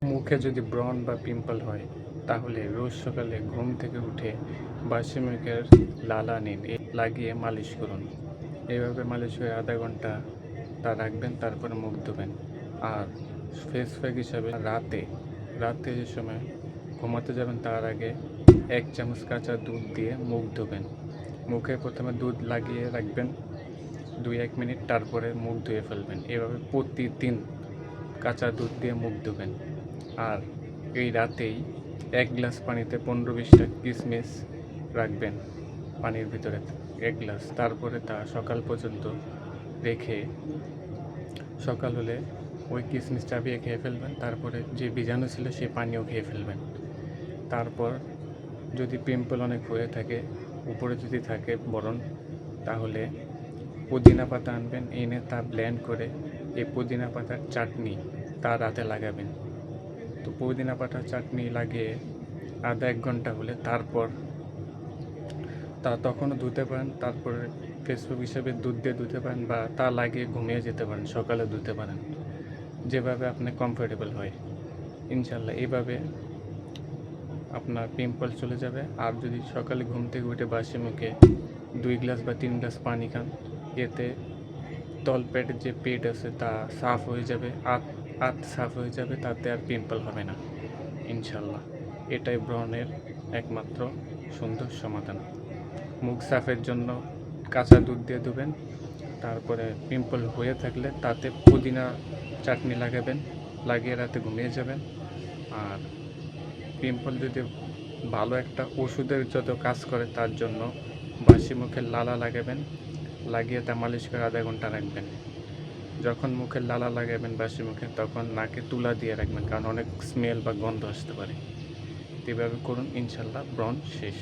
মুখে যদি ব্রণ বা পিম্পল হয় তাহলে রোজ সকালে ঘুম থেকে উঠে বাসি মুখের লালা নিন, লাগিয়ে মালিশ করুন। এইভাবে মালিশ করে আধা ঘন্টা তা রাখবেন, তারপরে মুখ ধুবেন। আর ফেস প্যাক হিসাবে রাতে রাতে যে সময় ঘুমাতে যাবেন তার আগে 1 চামচ কাঁচা দুধ দিয়ে মুখ ধুবেন। মুখে প্রথমে দুধ লাগিয়ে রাখবেন 2-1 মিনিট, তারপরে মুখ ধুয়ে ফেলবেন। এভাবে প্রতিদিন কাঁচা দুধ দিয়ে মুখ ধুবেন। আর এই রাতেই 1 গ্লাস পানিতে 15-20টা কিশমিশ রাখবেন পানির ভিতরে, 1 গ্লাস। তারপরে তা সকাল পর্যন্ত রেখে সকাল হলে ওই কিশমিশ চাবিয়ে খেয়ে ফেলবেন। তারপরে যে বীজাণু ছিল সে পানিও খেয়ে ফেলবেন। তারপর যদি পিম্পল অনেক হয়ে থাকে, উপরে যদি থাকে ব্রণ, তাহলে পুদিনা পাতা আনবেন, এনে তা ব্লেন্ড করে এই পুদিনা পাতার চাটনি তা রাতে লাগাবেন। তো পুদিনা পাতার চাটনি লাগিয়ে আধা 1 ঘন্টা হলে তারপর তা তখনও ধুতে পারেন। তারপরে ফেসবুক হিসেবে দুধ দিয়ে ধুতে পারেন বা তা লাগিয়ে ঘুমিয়ে যেতে পারেন, সকালে ধুতে পারেন, যেভাবে আপনার কমফোর্টেবল হয়। ইনশাল্লাহ এইভাবে আপনার পিম্পল চলে যাবে। আর যদি সকালে ঘুম থেকে উঠে বাসি মুখে 2 গ্লাস বা 3 গ্লাস পানি খান, এতে তলপেটের যে পেট আছে তা সাফ হয়ে যাবে, আত সাফ হয়ে যাবে, তাতে আর পিম্পল হবে না ইনশাল্লাহ। এটাই ব্রণের একমাত্র সুন্দর সমাধান। মুখ সাফের জন্য কাঁচা দুধ দিয়ে ধুবেন। তারপরে পিম্পল হয়ে থাকলে তাতে পুদিনা চাটনি লাগাবেন, লাগিয়ে রাতে ঘুমিয়ে যাবেন। আর পিম্পল যদি ভালো একটা ওষুধের যত কাজ করে তার জন্য বাসি মুখে লালা লাগাবেন, লাগিয়ে তা মালিশ করে আধা ঘন্টা রাখবেন। যখন মুখে লালা লাগাবেন বাসি মুখে, তখন নাকে তুলা দিয়ে রাখবেন, কারণ অনেক স্মেল বা গন্ধ আসতে পারে। এভাবে করুন, ইনশাল্লাহ ব্রণ শেষ।